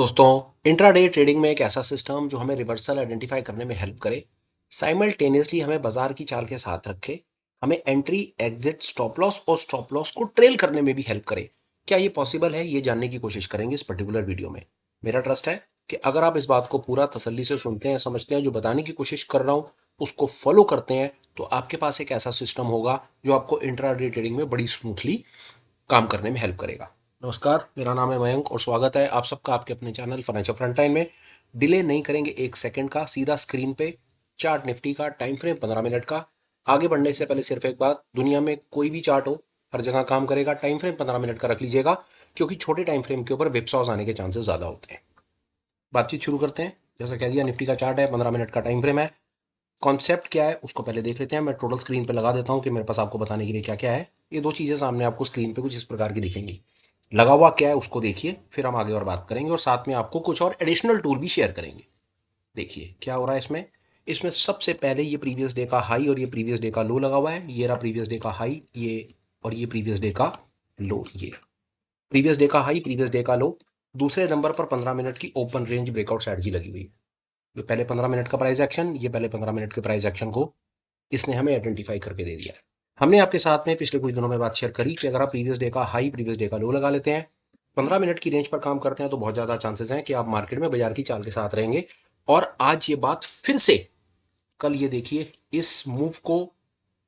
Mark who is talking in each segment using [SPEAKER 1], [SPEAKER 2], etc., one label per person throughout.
[SPEAKER 1] दोस्तों, intraday trading में एक ऐसा सिस्टम जो हमें रिवर्सल आइडेंटिफाई करने में हेल्प करे, साइमल्टेनियसली हमें बाजार की चाल के साथ रखे, हमें एंट्री, एग्जिट, स्टॉप लॉस और स्टॉप लॉस को ट्रेल करने में भी हेल्प करे। क्या ये पॉसिबल है? ये जानने की कोशिश करेंगे इस पर्टिकुलर वीडियो में। मेरा ट्रस्ट है कि अगर आप इस बात को पूरा तसल्ली से सुनते हैं, समझते हैं, जो बताने की कोशिश कर रहा हूं उसको फॉलो करते हैं, तो आपके पास एक ऐसा सिस्टम होगा जो आपको इंट्राडे ट्रेडिंग में बड़ी स्मूथली काम करने में हेल्प करेगा। नमस्कार, मेरा नाम है मयंक और स्वागत है आप सबका आपके अपने चैनल फाइनेंशियल फ्रंटलाइन में। डिले नहीं करेंगे एक सेकंड का, सीधा स्क्रीन पे चार्ट निफ्टी का टाइम फ्रेम 15 मिनट का। आगे बढ़ने से पहले सिर्फ एक बात, दुनिया में कोई भी चार्ट हो हर जगह काम करेगा। टाइम फ्रेम 15 मिनट का रख लीजिएगा, क्योंकि छोटे टाइम फ्रेम के ऊपर विप्सॉस आने के चांसेस ज्यादा होते हैं। बातचीत शुरू करते हैं। जैसा कह दिया, निफ्टी का चार्ट है, 15 मिनट का टाइम फ्रेम है। कॉन्सेप्ट क्या है उसको पहले देख लेते हैं। मैं टोटल स्क्रीन पे लगा देता हूँ कि मेरे पास आपको बताने के लिए क्या क्या है। ये दो चीजें सामने आपको स्क्रीन पे कुछ इस प्रकार की दिखेंगी। लगा हुआ क्या है उसको देखिए, फिर हम आगे और बात करेंगे और साथ में आपको कुछ और एडिशनल टूल भी शेयर करेंगे। देखिए क्या हो रहा है इसमें। इसमें सबसे पहले ये प्रीवियस डे का हाई और ये प्रीवियस डे का लो लगा हुआ है। ये रहा प्रीवियस डे का हाई, ये और ये प्रीवियस डे का लो। ये प्रीवियस डे का हाई, प्रीवियस डे का लो। दूसरे नंबर पर 15 मिनट की ओपन रेंज ब्रेकआउट स्ट्रेटजी लगी हुई है। ये पहले 15 मिनट का प्राइस एक्शन, ये पहले 15 मिनट के प्राइस एक्शन को इसने हमें आइडेंटिफाई करके दे दिया है। हमने आपके साथ में पिछले कुछ दिनों में बात शेयर करी कि अगर आप प्रीवियस डे का हाई, प्रीवियस डे का लो लगा लेते हैं, 15 मिनट की रेंज पर काम करते हैं, तो बहुत ज्यादा चांसेस हैं कि आप मार्केट में बाजार की चाल के साथ रहेंगे। और आज ये बात फिर से, कल ये देखिए इस मूव को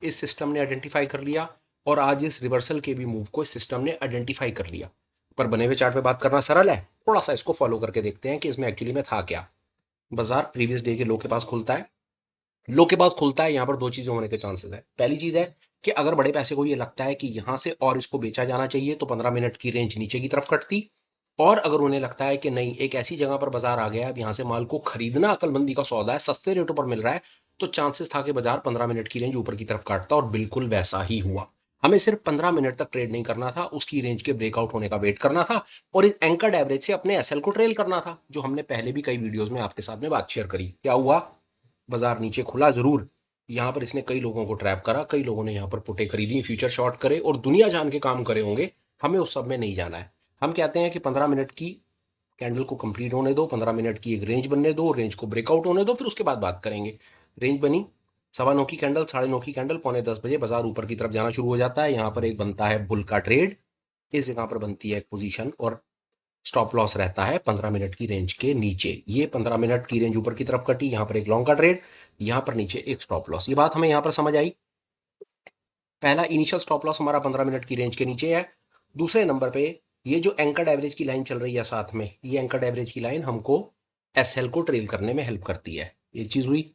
[SPEAKER 1] इस सिस्टम ने आइडेंटिफाई कर लिया और आज इस रिवर्सल के भी मूव को इस सिस्टम ने आइडेंटिफाई कर लिया। पर बने हुए चार्ट पे बात करना सरल है, थोड़ा सा इसको फॉलो करके देखते हैं कि इसमें एक्चुअली में था क्या। बाजार प्रीवियस डे के लो के पास खुलता है। लो के पास खुलता है, यहां पर दो चीजें होने के चांसेस है। पहली चीज है कि अगर बड़े पैसे को ये लगता है कि यहां से और इसको बेचा जाना चाहिए, तो 15 मिनट की रेंज नीचे की तरफ कटती। और अगर उन्हें लगता है कि नहीं, एक ऐसी जगह पर बाजार आ गया है, अब यहां से माल को खरीदना अकलमंदी का सौदा है, सस्ते रेटों पर मिल रहा है, तो चांसेस था कि बाजार 15 मिनट की रेंज ऊपर की तरफ काटता। और बिल्कुल वैसा ही हुआ। हमें सिर्फ 15 मिनट तक ट्रेड नहीं करना था, उसकी रेंज के ब्रेकआउट होने का वेट करना था और इस एंकर्ड एवरेज से अपने एसएल को ट्रेल करना था, जो हमने पहले भी कई वीडियोस में आपके साथ में बात शेयर करी। क्या हुआ? बाजार नीचे खुला जरूर, यहाँ पर इसने कई लोगों को ट्रैप करा, कई लोगों ने यहाँ पर पुटे खरीदी, फ्यूचर शॉर्ट करे और दुनिया जान के काम करे होंगे। हमें उस सब में नहीं जाना है। हम कहते हैं कि 15 मिनट की कैंडल को कंप्लीट होने दो, 15 मिनट की एक रेंज बनने दो, रेंज को ब्रेकआउट होने दो, फिर उसके बाद बात करेंगे। रेंज बनी 9:15 की कैंडल, 9:30 की कैंडल, 9:45 बाजार ऊपर की तरफ जाना शुरू हो जाता है। यहाँ पर एक बनता है बुल का ट्रेड, इस जगह पर बनती है एक पोजीशन और स्टॉप लॉस रहता है 15 मिनट की रेंज के नीचे। ये 15 मिनट की रेंज ऊपर की तरफ कटी, यहाँ पर एक लॉन्ग का ट्रेड, यहाँ पर नीचे एक स्टॉप लॉस। ये बात हमें यहाँ पर समझ आई। पहला इनिशियल स्टॉप लॉस हमारा 15 मिनट की रेंज के नीचे है। दूसरे नंबर पे ये जो एंकर्ड एवरेज की लाइन चल रही है साथ में, ये एंकर्ड एवरेज की लाइन हमको एसएल को ट्रेल करने में हेल्प करती है। ये चीज हुई,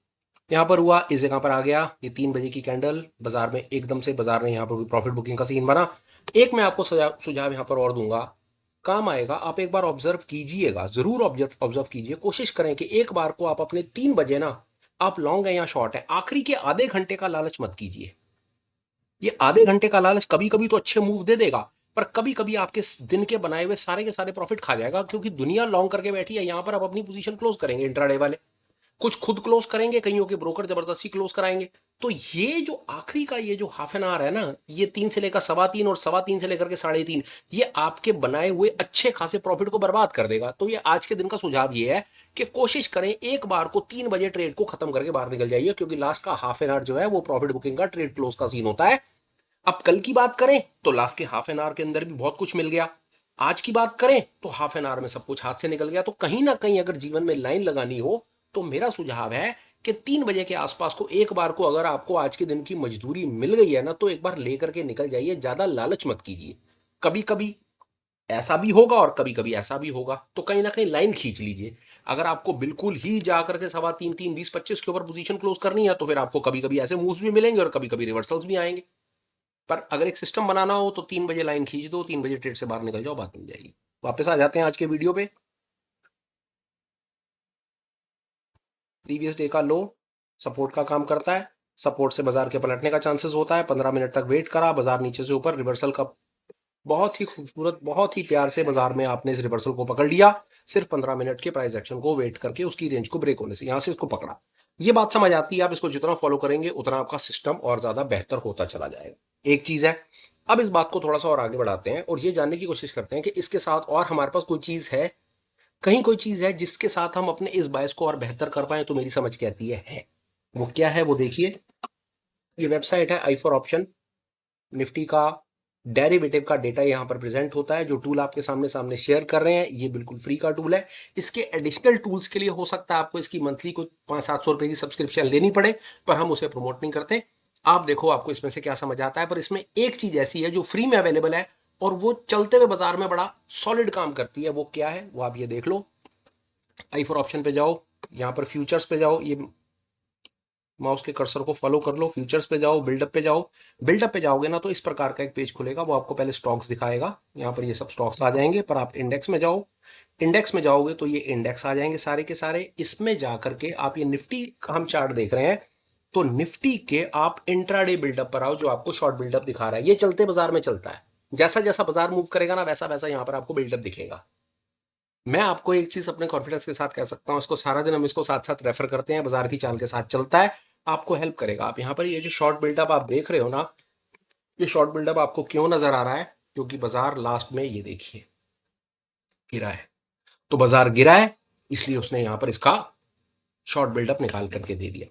[SPEAKER 1] यहाँ पर हुआ, इस जगह पर आ गया। ये 3 बजे की कैंडल, बाजार में एकदम से बाजार ने यहाँ पर प्रॉफिट बुकिंग का सीन बना। एक मैं आपको सुझाव यहाँ पर और दूंगा, काम आएगा। आप एक बार ऑब्जर्व कीजिएगा, जरूर ऑब्जर्व ऑब्जर्व कीजिए। कोशिश करें कि एक बार को आप अपने 3 बजे ना, आप लॉन्ग है या शॉर्ट है, आखिरी के आधे घंटे का लालच मत कीजिए। ये आधे घंटे का लालच कभी कभी तो अच्छे मूव दे देगा, पर कभी कभी आपके दिन के बनाए हुए सारे के सारे प्रॉफिट खा जाएगा, क्योंकि दुनिया लॉन्ग करके बैठी है। यहां पर आप अपनी पोजीशन क्लोज करेंगे इंट्राडे वाले, कुछ खुद क्लोज करेंगे, कईयों के ब्रोकर जबरदस्ती क्लोज कराएंगे। तो ये जो आखिरी का ये जो हाफ एन आवर है ना, ये 3 से लेकर 3:15 और 3:15 से लेकर के 3:30, ये आपके बनाए हुए अच्छे खासे प्रॉफिट को बर्बाद कर देगा। तो ये आज के दिन का सुझाव ये है कि कोशिश करें एक बार को 3 बजे ट्रेड को खत्म करके बाहर निकल जाइए, क्योंकि लास्ट का हाफ एन आवर जो है वो प्रॉफिट बुकिंग का, ट्रेड क्लोज का सीन होता है। अब कल की बात करें तो लास्ट के हाफ एन आवर के अंदर भी बहुत कुछ मिल गया। आज की बात करें तो हाफ एन आवर में सब कुछ हाथ से निकल गया। तो कहीं ना कहीं अगर जीवन में लाइन लगानी हो, तो मेरा सुझाव है कि 3 बजे के आसपास को एक बार को, अगर आपको आज के दिन की मजदूरी मिल गई है ना, तो एक बार लेकर के निकल जाइए, ज्यादा लालच मत कीजिए। कभी कभी ऐसा भी होगा और कभी कभी ऐसा भी होगा, तो कहीं ना कहीं लाइन खींच लीजिए। अगर आपको बिल्कुल ही जाकर के 3:15, 3, 20, 25 के ऊपर पोजीशन क्लोज करनी है, तो फिर आपको कभी कभी ऐसे मूव्स भी मिलेंगे और कभी कभी रिवर्सल्स भी आएंगे। पर अगर एक सिस्टम बनाना हो तो 3 बजे लाइन खींच दो, 3 बजे ट्रेड से बाहर निकल जाओ, बात मिल जाएगी। वापस आ जाते हैं आज के वीडियो पे। प्रीवियस डे का लो सपोर्ट का काम करता है, सपोर्ट से बाजार के पलटने का चांसेस होता है। 15 मिनट तक वेट करा, बाजार नीचे से ऊपर, रिवर्सल का बहुत ही खूबसूरत, बहुत ही प्यार से बाजार में आपने इस रिवर्सल को पकड़ लिया। सिर्फ 15 मिनट के प्राइस एक्शन को वेट करके उसकी रेंज को ब्रेक होने से यहां से इसको पकड़ा। ये बात समझ आती है। आप इसको जितना फॉलो करेंगे उतना आपका सिस्टम और ज्यादा बेहतर होता चला जाएगा। एक चीज है, अब इस बात को थोड़ा सा और आगे बढ़ाते हैं और ये जानने की कोशिश करते हैं कि इसके साथ और हमारे पास कोई चीज है कहीं कोई चीज है जिसके साथ हम अपने इस बायस को और बेहतर कर पाए, तो मेरी समझ के आती है वो क्या है वो देखिए। ये वेबसाइट है आई फॉर ऑप्शन। निफ्टी का डेरिवेटिव का डेटा यहाँ पर प्रेजेंट होता है। जो टूल आपके सामने सामने शेयर कर रहे हैं ये बिल्कुल फ्री का टूल है। इसके एडिशनल टूल्स के लिए हो सकता है आपको इसकी मंथली को 500-700 रुपए की सब्सक्रिप्शन लेनी पड़े, पर हम उसे प्रमोट नहीं करते। आप देखो आपको इसमें से क्या समझ आता है। पर इसमें एक चीज ऐसी है जो फ्री में अवेलेबल है और वो चलते हुए बाजार में बड़ा सॉलिड काम करती है। वो क्या है वो आप ये देख लो। आई फॉर ऑप्शन पे जाओ, यहाँ पर फ्यूचर्स पे जाओ, ये माउस के कर्सर को फॉलो कर लो, फ्यूचर्स पे जाओ, बिल्डअप पे जाओ। बिल्डअप पे जाओगे ना तो इस प्रकार का एक पेज खुलेगा। वो आपको पहले स्टॉक्स दिखाएगा, यहाँ पर ये सब स्टॉक्स आ जाएंगे। पर आप इंडेक्स में जाओ, इंडेक्स में जाओगे तो ये इंडेक्स आ जाएंगे सारे के सारे। इसमें जा करके आप ये निफ्टी का हम चार्ट देख रहे हैं, तो निफ्टी के आप इंट्राडे बिल्डअप पर आओ जो आपको शॉर्ट बिल्डअप दिखा रहा है। ये चलते बाजार में चलता है, जैसा जैसा बाजार मूव करेगा ना वैसा वैसा यहाँ पर आपको बिल्डअप दिखेगा। मैं आपको एक चीज अपने कॉन्फिडेंस के साथ कह सकता हूं, इसको सारा दिन हम इसको साथ साथ रेफर करते हैं, बाजार की चाल के साथ चलता है, आपको हेल्प करेगा। आप यहाँ पर ये जो शॉर्ट बिल्डअप आप देख रहे हो ना, ये शॉर्ट बिल्डअप आपको क्यों नजर आ रहा है? क्योंकि बाजार लास्ट में ये देखिए गिरा है, तो बाजार गिरा है इसलिए उसने यहाँ पर इसका शॉर्ट बिल्डअप निकाल करके दे दिया।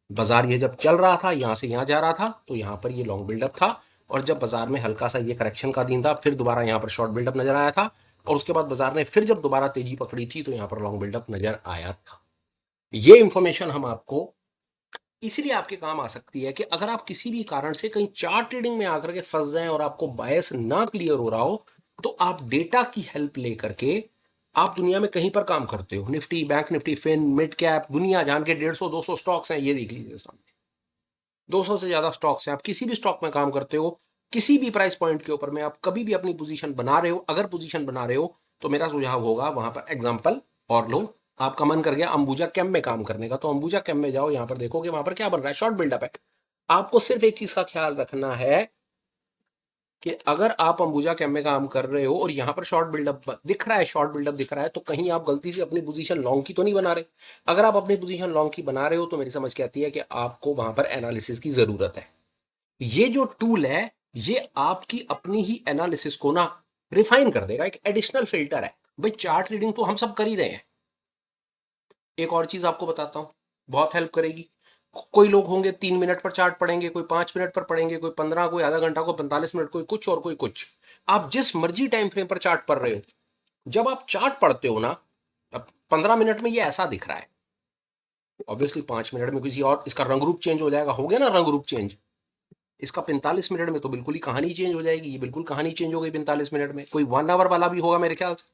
[SPEAKER 1] बाजार ये जब चल रहा था यहां से यहां जा रहा था तो यहाँ पर ये लॉन्ग बिल्डअप था, और जब बाजार में हल्का सा ये करेक्शन का दिन था फिर दोबारा यहाँ पर शॉर्ट बिल्डअप नजर आया था, और उसके बाद बाजार ने फिर जब दोबारा तेजी पकड़ी थी तो यहाँ पर लॉन्ग बिल्डअप नजर आया था। ये इंफॉर्मेशन हम आपको इसीलिए आपके काम आ सकती है कि अगर आप किसी भी कारण से कहीं चार्ट ट्रेडिंग में आकर के फंस जाएं और आपको बायस ना क्लियर हो रहा हो, तो आप डेटा की हेल्प लेकर के आप दुनिया में कहीं पर काम करते हो। Nifty, bank Nifty, fin, mid cap, दुनिया जान के 150-200 स्टॉक्स हैं, ये देख लीजिए सामने 200 से ज्यादा स्टॉक्स हैं। आप किसी भी स्टॉक में काम करते हो, किसी भी प्राइस पॉइंट के ऊपर में आप कभी भी अपनी पोजीशन बना रहे हो, अगर पोजीशन बना रहे हो तो मेरा सुझाव होगा वहां पर एग्जांपल और लो। आपका मन कर गया अंबुजा कैम में काम करने का, तो अंबुजा कैम में जाओ, यहां पर देखोगे वहां पर क्या बन रहा है, शॉर्ट बिल्डअप है। आपको सिर्फ एक चीज का ख्याल रखना है कि अगर आप अंबुजा कैम में काम कर रहे हो और यहां पर शॉर्ट बिल्डअप दिख रहा है, शॉर्ट बिल्डअप दिख रहा है, तो कहीं आप गलती से अपनी पोजीशन लॉन्ग की तो नहीं बना रहे। अगर आप अपनी पोजीशन लॉन्ग की बना रहे हो तो मेरी समझ के आती है कि आपको वहां पर एनालिसिस की जरूरत है। ये जो टूल है ये आपकी अपनी ही एनालिसिस को ना रिफाइन कर देगा, एक एडिशनल फिल्टर है। भाई चार्ट रीडिंग तो हम सब कर ही रहे हैं। एक और चीज आपको बताता हूं, बहुत हेल्प करेगी। कोई लोग होंगे 3 मिनट पर चार्ट पढ़ेंगे, कोई 5 मिनट पर पढ़ेंगे, कोई 15, कोई आधा घंटा, कोई 45 मिनट, कोई कुछ और कोई कुछ। आप जिस मर्जी टाइम फ्रेम पर चार्ट पढ़ रहे हो, जब आप चार्ट पढ़ते हो ना, अब 15 मिनट में ये ऐसा दिख रहा है, ऑब्वियसली 5 मिनट में किसी और इसका रंग रूप चेंज हो जाएगा, हो गया ना रंग रूप चेंज। इसका 45 मिनट में तो बिल्कुल ही कहानी चेंज हो जाएगी। ये बिल्कुल कहानी चेंज हो गई 45 मिनट में। कोई 1 आवर वाला भी होगा मेरे ख्याल से,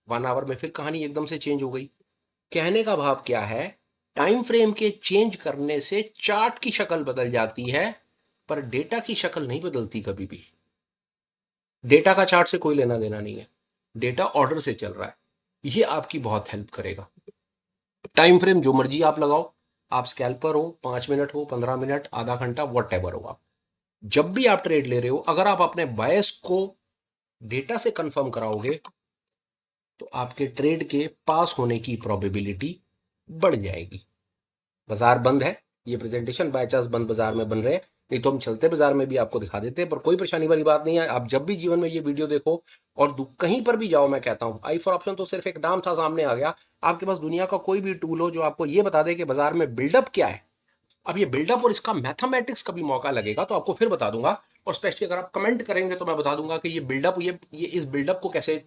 [SPEAKER 1] 1 आवर में फिर कहानी एकदम से चेंज हो गई। कहने का भाव क्या है, टाइम फ्रेम के चेंज करने से चार्ट की शक्ल बदल जाती है, पर डेटा की शक्ल नहीं बदलती कभी भी। डेटा का चार्ट से कोई लेना देना नहीं है, डेटा ऑर्डर से चल रहा है। ये आपकी बहुत हेल्प करेगा। टाइम फ्रेम जो मर्जी आप लगाओ, आप स्कैल्पर हो, 5 मिनट हो, 15 मिनट, आधा घंटा, वट एवर हो, आप जब भी आप ट्रेड ले रहे हो, अगर आप अपने बायस को डेटा से कंफर्म कराओगे तो आपके ट्रेड के पास होने की प्रोबेबिलिटी बढ़ जाएगी। बाजार बंद है, ये प्रेजेंटेशन बाय चांस बंद बाजार में बन रहे हैं, नहीं तो हम चलते बाजार में भी आपको दिखा देते हैं। पर कोई परेशानी वाली बात नहीं है। आप जब भी जीवन में ये वीडियो देखो और कहीं पर भी जाओ, मैं कहता हूं आई फॉर ऑप्शन तो सिर्फ एक नाम था, सामने आ गया। आपके पास दुनिया का कोई भी टूल हो जो आपको ये बता दे कि बाजार में बिल्डअप क्या है, अब ये बिल्डअप और इसका मैथमेटिक्स कभी मौका लगेगा तो आपको फिर बता दूंगा। और स्पेशली अगर आप कमेंट करेंगे तो मैं बता दूंगा कि ये बिल्डअप, ये इस बिल्डअप को कैसे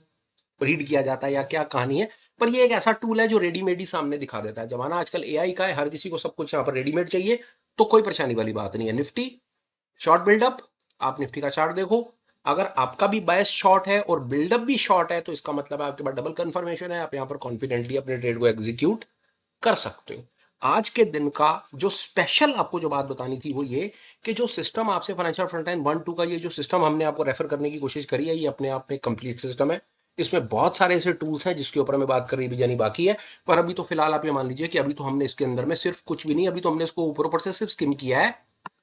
[SPEAKER 1] रीड किया जाता है या क्या कहानी है। पर ये एक ऐसा टूल है जो रेडीमेड ही सामने दिखा देता है। जमाना आजकल एआई का है, हर किसी को सब कुछ यहाँ पर रेडीमेड चाहिए, तो कोई परेशानी वाली बात नहीं है। निफ्टी शॉर्ट बिल्डअप, आप निफ्टी का चार्ट देखो, अगर आपका भी बायस शॉर्ट है और बिल्डअप भी शॉर्ट है तो इसका मतलब है आपके पास डबल कंफर्मेशन है, आप यहाँ पर कॉन्फिडेंटली अपने ट्रेड को एग्जीक्यूट कर सकते हो। आज के दिन का जो स्पेशल आपको जो बात बतानी थी वो ये कि जो सिस्टम आपसे फाइनेंशियल फ्रंट एंड 1-2 का ये जो सिस्टम हमने आपको रेफर करने की कोशिश करी है, ये अपने आप में कंप्लीट सिस्टम है। इसमें बहुत सारे ऐसे टूल्स हैं जिसके ऊपर हमें बात करनी भी जानी बाकी है। पर अभी तो फिलहाल आप ये मान लीजिए कि अभी तो हमने इसके अंदर में सिर्फ कुछ भी नहीं, अभी तो हमने इसको ऊपर ऊपर से सिर्फ स्किम किया है।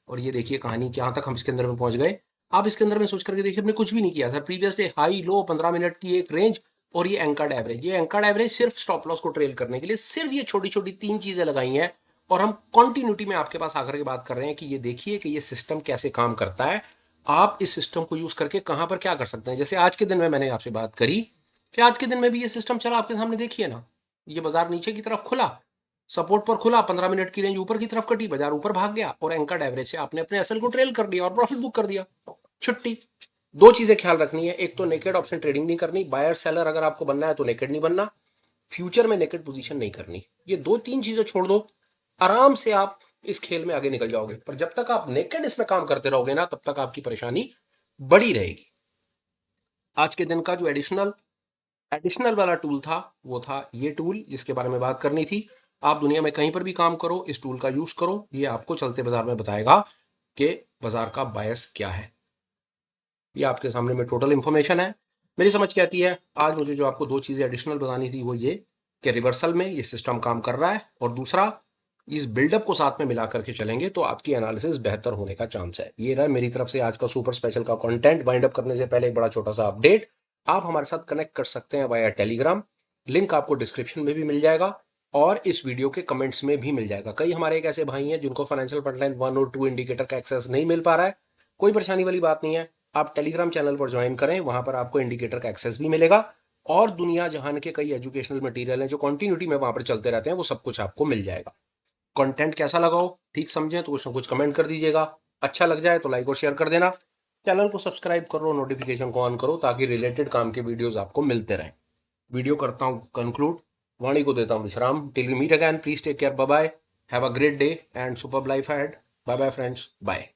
[SPEAKER 1] और ये देखिए कहानी कहाँ तक हम इसके अंदर में पहुंच गए। आप इसके अंदर में सोच करके देखिए, हमने कुछ भी नहीं किया था। Previous day high low 15 minute की एक रेंज, और ये एंकर्ड एवरेज, ये एंकर्ड एवरेज सिर्फ स्टॉप लॉस को ट्रेल करने के लिए सिर्फ ये छोटी छोटी 3 चीजें लगाई हैं। और हम कॉन्टिन्यूटी में आपके पास आकर के बात कर रहे हैं कि ये देखिए कि ये सिस्टम कैसे काम करता है। आप इस सिस्टम को यूज करके कहां पर क्या कर सकते हैं। जैसे आज के दिन में मैंने आपसे बात करी कि आज के दिन में भी ये सिस्टम चला, आपके सामने देखिए ना, ये बाजार नीचे की तरफ खुला, सपोर्ट पर खुला, 15 मिनट की रेंज ऊपर की तरफ कटी, बाजार ऊपर भाग गया और एंकर्ड एवरेज से आपने अपने एसएल को ट्रेल कर दिया और प्रॉफिट बुक कर दिया। छुट्टी। दो चीजें ख्याल रखनी है, एक तो नेकेड ऑप्शन ट्रेडिंग नहीं करनी, बायर सेलर अगर आपको बनना है तो नेकेड नहीं बनना, फ्यूचर में नेकेड पोजीशन नहीं करनी। ये दो तीन चीजें छोड़ दो, आराम से आप इस खेल में आगे निकल जाओगे। पर जब तक आप नेकेड इसमें काम करते रहोगे ना, तब तक आपकी परेशानी बड़ी रहेगी। आज के दिन का जो एडिशनल वाला टूल था, वो था ये टूल जिसके बारे में बात करनी थी। आप दुनिया में कहीं पर भी काम करो, इस टूल का यूज करो, ये आपको चलते बाजार में बताएगा कि बाजार का बायस क्या है। ये आपके सामने में टोटल इंफॉर्मेशन है। मेरी समझ क्या आती है, आज मुझे जो आपको दो चीजें एडिशनल बतानी थी वो ये कि रिवर्सल में ये सिस्टम काम कर रहा है, और दूसरा इस बिल्डअप को साथ में मिला करके चलेंगे तो आपकी एनालिसिस बेहतर होने का चांस है। ये रहा मेरी तरफ से आज का सुपर स्पेशल का कंटेंट। वाइंड अप करने से पहले एक बड़ा छोटा सा अपडेट, आप हमारे साथ कनेक्ट कर सकते हैं वाया टेलीग्राम, लिंक आपको डिस्क्रिप्शन में भी मिल जाएगा और इस वीडियो के कमेंट्स में भी मिल जाएगा। कई हमारे एक ऐसे भाई हैं जिनको फाइनेंशियल फ्रंटलाइन 1 और 2 इंडिकेटर का एक्सेस नहीं मिल पा रहा है, कोई परेशानी वाली बात नहीं है। आप टेलीग्राम चैनल पर ज्वाइन करें, वहां पर आपको इंडिकेटर का एक्सेस भी मिलेगा और दुनिया जहान के कई एजुकेशनल मटेरियल हैं जो कंटिन्यूटी में वहां पर चलते रहते हैं, वो सब कुछ आपको मिल जाएगा। कंटेंट कैसा लगा हो, ठीक समझें तो कुछ ना कुछ कमेंट कर दीजिएगा, अच्छा लग जाए तो लाइक और शेयर कर देना, चैनल को सब्सक्राइब करो, नोटिफिकेशन को ऑन करो ताकि रिलेटेड काम के वीडियोस आपको मिलते रहें। वीडियो करता हूं कंक्लूड, वाणी को देता हूं विश्राम। Till we meet again, please take care, bye bye, have a great day and super life ahead. Bye bye friends, bye.